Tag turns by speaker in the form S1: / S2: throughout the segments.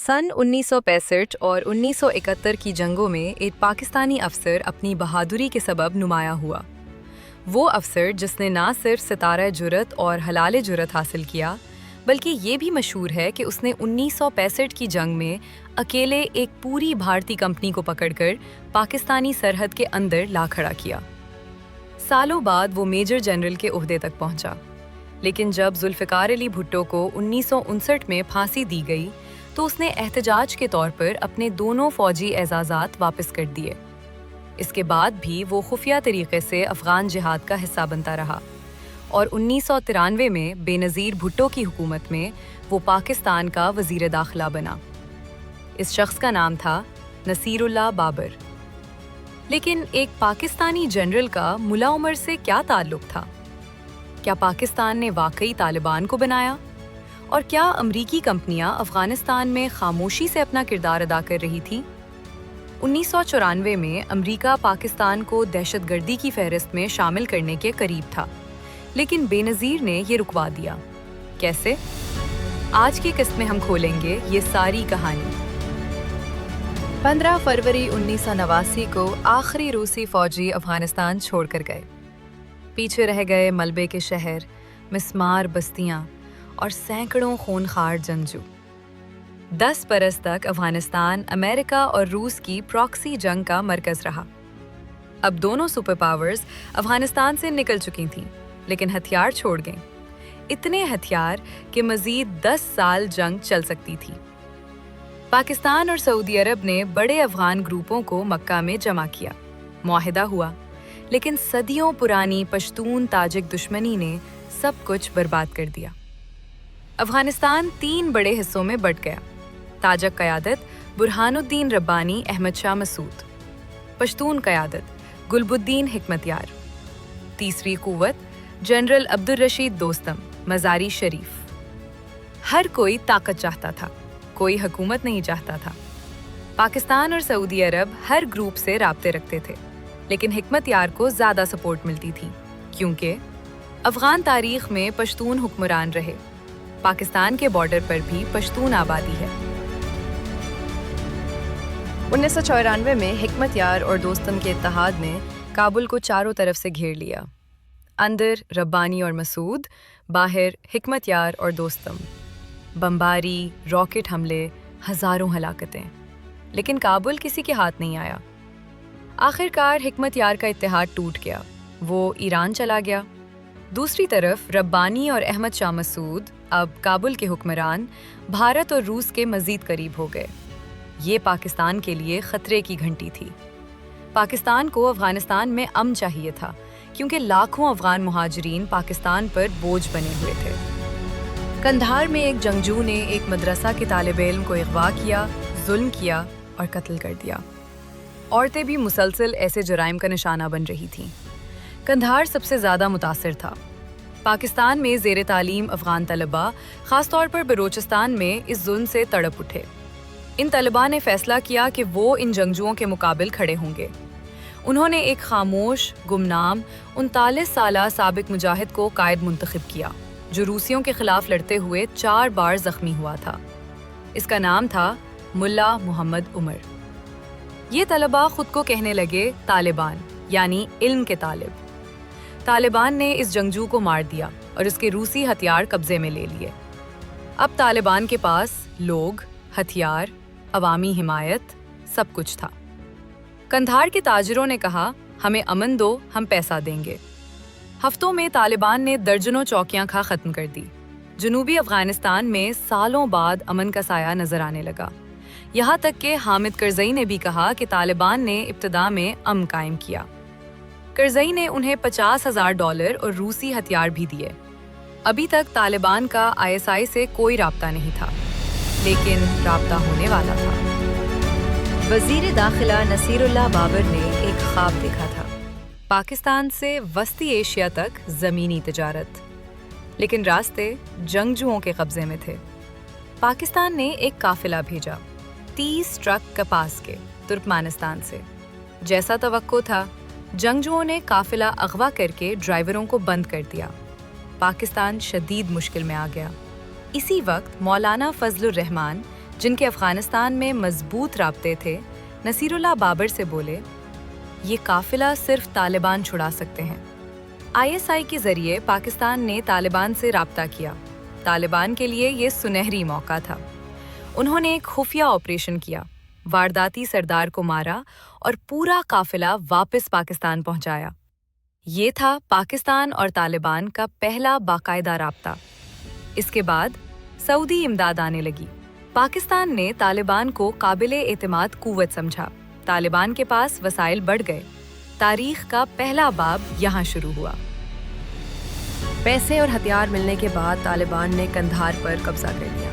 S1: सन 1965 और 1971 की जंगों में एक पाकिस्तानी अफसर अपनी बहादुरी के सबब नुमाया हुआ। वो अफसर जिसने ना सिर्फ सितारा जुरत और हलाल जुरत हासिल किया, बल्कि ये भी मशहूर है कि उसने 1965 की जंग में अकेले एक पूरी भारतीय कंपनी को पकड़कर पाकिस्तानी सरहद के अंदर ला खड़ा किया। सालों बाद वो मेजर जनरल के ओहदे तक पहुंचा, लेकिन जब जुल्फ़िकार अली भुट्टो को 1959 में फांसी दी गई तो उसने एहतजाज के तौर पर अपने दोनों फौजी एजाज़ात वापस कर दिए। इसके बाद भी वो खुफिया तरीके से अफ़गान जिहाद का हिस्सा बनता रहा और 1993 में बेनज़ीर भुट्टो की हुकूमत में वो पाकिस्तान का वज़ीर दाखिला बना। इस शख्स का नाम था नसीरुल्लाह बाबर। लेकिन एक पाकिस्तानी जनरल का मुल्ला उमर से क्या ताल्लुक़ था? क्या पाकिस्तान ने वाकई तालिबान को बनाया? और क्या अमरीकी कंपनियां अफ़गानिस्तान में खामोशी से अपना किरदार अदा कर रही थीं? 1994 में अमरीका पाकिस्तान को दहशतगर्दी की फहरिस्त में शामिल करने के करीब था, लेकिन बेनज़ीर ने ये रुकवा दिया। कैसे? आज की किस्त में हम खोलेंगे ये सारी कहानी। 15 फरवरी 1989 को आखिरी रूसी फौजी अफ़गानिस्तान छोड़कर गए। पीछे रह गए मलबे के शहर, मिस्मार बस्तियां और सैकड़ों खूनखार जंगजू। 10 बरस तक अफ़गानिस्तान अमेरिका और रूस की प्रॉक्सी जंग का मरकज़ रहा। अब दोनों सुपर पावर्स अफ़गानिस्तान से निकल चुकी थीं, लेकिन हथियार छोड़ गए। इतने हथियार कि मज़ीद 10 साल जंग चल सकती थी। पाकिस्तान और सऊदी अरब ने बड़े अफ़गान ग्रुपों को मक्का में जमा किया। मुआहिदा हुआ, लेकिन सदियों पुरानी पश्तून ताजिक दुश्मनी ने सब कुछ बर्बाद कर दिया। अफ़गानिस्तान 3 बड़े हिस्सों में बंट गया। ताजिक क़यादत बुरहानुद्दीन रब्बानी अहमद शाह मसूद, पश्तून क़यादत गुलबुद्दीन हिकमतयार, तीसरी क़ुव्वत जनरल अब्दुल रशीद दोस्तम मज़ारी शरीफ। हर कोई ताकत चाहता था, कोई हुकूमत नहीं चाहता था। पाकिस्तान और सऊदी अरब हर ग्रुप से राब्ते रखते थे, लेकिन हिकमतयार को ज़्यादा सपोर्ट मिलती थी, क्योंकि अफ़गान तारीख़ में पश्तून हुक्मरान रहे। पाकिस्तान के बॉर्डर पर भी पश्तून आबादी है। 1994 में हिकमतयार और दोस्तम के इत्तेहाद ने काबुल को चारों तरफ से घेर लिया। अंदर रब्बानी और मसूद, बाहर हिकमतयार और दोस्तम। बमबारी, रॉकेट हमले, हज़ारों हलाकतें, लेकिन काबुल किसी के हाथ नहीं आया। आखिरकार हिकमतयार का इत्तेहाद टूट गया, वो ईरान चला गया। दूसरी तरफ रब्बानी और अहमद शाह मसूद, अब काबुल के हुक्मरान, भारत और रूस के मज़ीद करीब हो गए। ये पाकिस्तान के लिए ख़तरे की घंटी थी। पाकिस्तान को अफ़गानिस्तान में अमन चाहिए था, क्योंकि लाखों अफ़गान मुहाजिरीन पाकिस्तान पर बोझ बने हुए थे। कंधार में एक जंगजू ने एक मदरसा के तालिब इल्म को अगवा किया, जुल्म किया और कत्ल कर दिया। औरतें भी मुसलसल ऐसे जुराइम का निशाना बन रही थीं। कंधार सबसे ज़्यादा मुतासिर था। पाकिस्तान में ज़ेर तालीम अफ़गान तलबा, ख़ास तौर पर बलूचिस्तान में इस जुल्म से तड़प उठे। इन तलबा ने फ़ैसला किया कि वो इन जंगजुओं के मुकाबिल खड़े होंगे। उन्होंने एक खामोश, गुमनाम 39 साला साबिक मुजाहिद को कायद मुंतखब किया, जो रूसियों के ख़िलाफ़ लड़ते हुए 4 बार ज़ख्मी हुआ था। इसका नाम था मुल्ला मोहम्मद उमर। ये तलबा ख़ुद को कहने लगे तालिबान, यानी इल्म के तालिब। तालिबान ने इस जंगजू को मार दिया और इसके रूसी हथियार कब्जे में ले लिए। अब तालिबान के पास लोग, हथियार, अवामी हिमायत, सब कुछ था। कंधार के ताजिरों ने कहा, हमें अमन दो, हम पैसा देंगे। हफ्तों में तालिबान ने दर्जनों चौकियां खा ख़त्म कर दी। जनूबी अफ़गानिस्तान में सालों बाद अमन का साया नज़र आने लगा। यहाँ तक कि हामिद करज़ई ने भी कहा कि तालिबान ने इब्तिदा में अमन कायम किया। करज़ई ने उन्हें $50,000 और रूसी हथियार भी दिए। अभी तक तालिबान का ISI से कोई राब्ता नहीं था, लेकिन राब्ता होने वाला था। वज़ीर दाखिला नसीरुल्लाह बाबर ने एक ख्वाब देखा था, पाकिस्तान से वस्ती एशिया तक ज़मीनी तिजारत, लेकिन रास्ते जंगजुओं के कब्ज़े में थे। पाकिस्तान ने एक काफ़िला भेजा, 30 ट्रक कपास के, तुर्कमानिस्तान से। जैसा तवक्को था, जंगजुओं ने काफ़िला अगवा करके ड्राइवरों को बंद कर दिया। पाकिस्तान शदीद मुश्किल में आ गया। इसी वक्त मौलाना फजलुर रहमान, جن کے افغانستان میں مضبوط رابطے تھے، نصیر اللہ بابر سے بولے، یہ قافلہ صرف طالبان چھڑا سکتے ہیں۔ ISI کے ذریعے پاکستان نے طالبان سے رابطہ کیا۔ طالبان کے لیے یہ سنہری موقع تھا۔ انہوں نے ایک خفیہ آپریشن کیا، وارداتی سردار کو مارا اور پورا قافلہ واپس پاکستان پہنچایا۔ یہ تھا پاکستان اور طالبان کا پہلا باقاعدہ رابطہ۔ اس کے بعد سعودی امداد آنے لگی۔ پاکستان نے طالبان کو قابل اعتماد قوت سمجھا۔ طالبان کے پاس وسائل بڑھ گئے۔ تاریخ کا پہلا باب یہاں شروع ہوا۔ پیسے اور ہتھیار ملنے کے بعد طالبان نے قندھار پر قبضہ کر لیا۔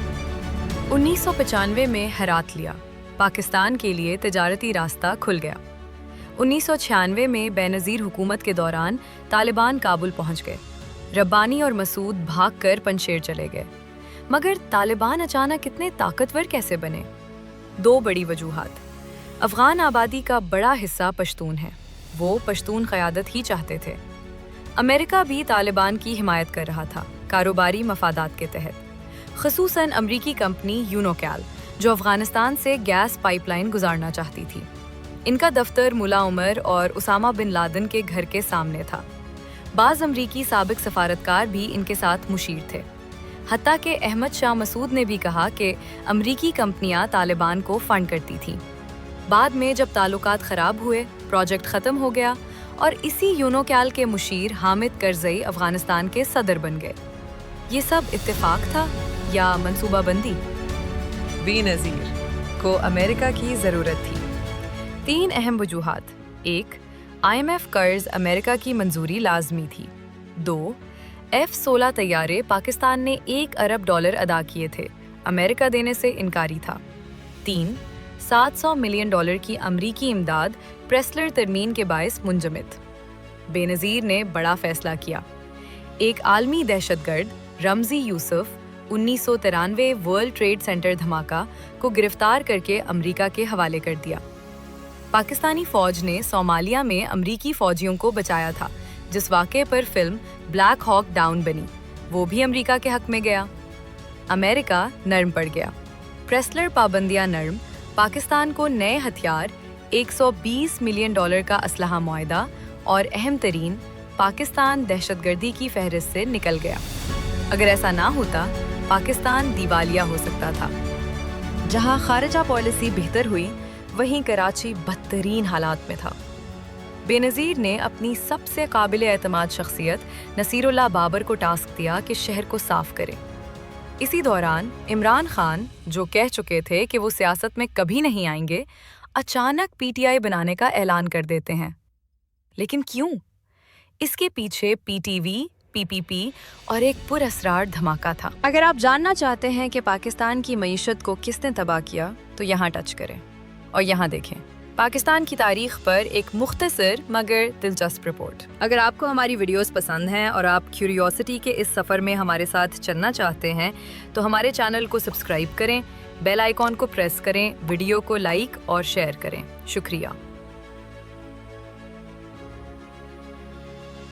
S1: 1995 میں ہرات لیا۔ پاکستان کے لیے تجارتی راستہ کھل گیا۔ 1996 میں بے نظیر حکومت کے دوران طالبان کابل پہنچ گئے۔ ربانی اور مسعود بھاگ کر پنجشیر چلے گئے۔ مگر طالبان اچانک اتنے طاقتور کیسے بنے؟ دو بڑی وجوہات۔ افغان آبادی کا بڑا حصہ پشتون ہے۔ وہ پشتون قیادت ہی چاہتے تھے۔ امریکہ بھی طالبان کی حمایت کر رہا تھا، کاروباری مفادات کے تحت، خصوصاً امریکی کمپنی یونوکیل جو افغانستان سے گیس پائپ لائن گزارنا چاہتی تھی۔ ان کا دفتر ملا عمر اور اسامہ بن لادن کے گھر کے سامنے تھا۔ بعض امریکی سابق سفارتکار بھی ان کے ساتھ مشیر تھے۔ حتیٰ کہ احمد شاہ مسعود نے بھی کہا کہ امریکی کمپنیاں طالبان کو فنڈ کرتی تھیں۔ بعد میں جب تعلقات خراب ہوئے، پروجیکٹ ختم ہو گیا اور اسی یونوکیل کے مشیر حامد کرزئی افغانستان کے صدر بن گئے۔ یہ سب اتفاق تھا یا منصوبہ بندی؟ بے نظیر کو امریکہ کی ضرورت تھی۔ 3 اہم وجوہات۔ 1، IMF قرض امریکہ کی منظوری لازمی تھی۔ 2، F-16 طیارے پاکستان نے $1 ارب ادا کیے تھے، امریکہ دینے سے انکاری تھا۔ 3، $700 ملین کی امریکی امداد پریسلر ترمیم کے باعث منجمد۔ بے نظیر نے بڑا فیصلہ کیا۔ ایک عالمی دہشت گرد رمزی یوسف 1993 ورلڈ ٹریڈ سینٹر دھماکہ کو گرفتار کر کے امریکہ کے حوالے کر دیا۔ پاکستانی فوج نے صومالیہ میں امریکی فوجیوں کو بچایا تھا، جس واقعے پر فلم بلیک ہاک ڈاؤن بنی، وہ بھی امریکہ کے حق میں گیا۔ امریکہ نرم پڑ گیا۔ پریسلر پابندیاں نرم، پاکستان کو نئے ہتھیار، $120 ملین کا اسلحہ معاہدہ اور اہم ترین، پاکستان دہشت گردی کی فہرست سے نکل گیا۔ اگر ایسا نہ ہوتا، پاکستان دیوالیہ ہو سکتا تھا۔ جہاں خارجہ پالیسی بہتر ہوئی، وہیں کراچی بدترین حالات میں تھا۔ بے نظیر نے اپنی سب سے قابل اعتماد شخصیت نصیر اللہ بابر کو ٹاسک دیا کہ شہر کو صاف کرے۔ اسی دوران عمران خان، جو کہہ چکے تھے کہ وہ سیاست میں کبھی نہیں آئیں گے، اچانک PTI بنانے کا اعلان کر دیتے ہیں۔ لیکن کیوں؟ اس کے پیچھے PTV، PPP اور ایک پراسرار دھماکہ تھا۔ اگر آپ جاننا چاہتے ہیں کہ پاکستان کی معیشت کو کس نے تباہ کیا، تو یہاں ٹچ کریں اور یہاں دیکھیں پاکستان کی تاریخ پر ایک مختصر مگر دلچسپ رپورٹ۔ اگر آپ کو ہماری ویڈیوز پسند ہیں اور آپ کیوریوسٹی کے اس سفر میں ہمارے ساتھ چلنا چاہتے ہیں تو ہمارے چینل کو سبسکرائب کریں، بیل آئیکن کو پریس کریں، ویڈیو کو لائک اور شیئر کریں۔ شکریہ۔